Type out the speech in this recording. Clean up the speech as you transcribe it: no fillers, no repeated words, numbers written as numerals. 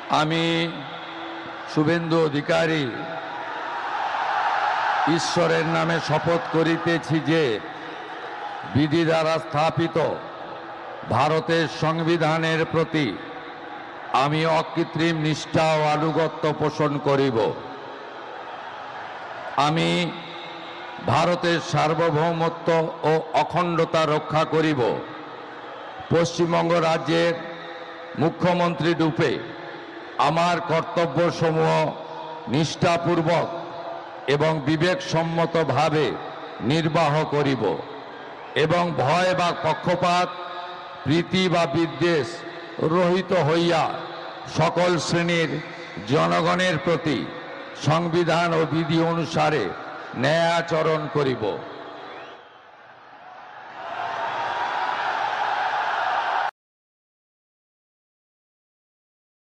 আমি শুভেন্দু অধিকারী ঈশ্বরের নামে শপথ করিতেছি যে বিধি দ্বারা স্থাপিত ভারতের সংবিধানের প্রতি আমি অকৃত্রিম নিষ্ঠা ও আনুগত্য পোষণ করিব। আমি ভারতের সার্বভৌমত্ব ও অখণ্ডতা রক্ষা করিব। পশ্চিমবঙ্গ রাজ্যের মুখ্যমন্ত্রী রূপে আমার কর্তব্যসমূহ নিষ্ঠাপূর্বক এবং বিবেকসম্মতভাবে নির্বাহ করিব এবং ভয় বা পক্ষপাত, প্রীতি বা বিদ্বেষ রহিত হইয়া সকল শ্রেণীর জনগণের প্রতি সংবিধান ও বিধি অনুসারে ন্যায় আচরণ করিব।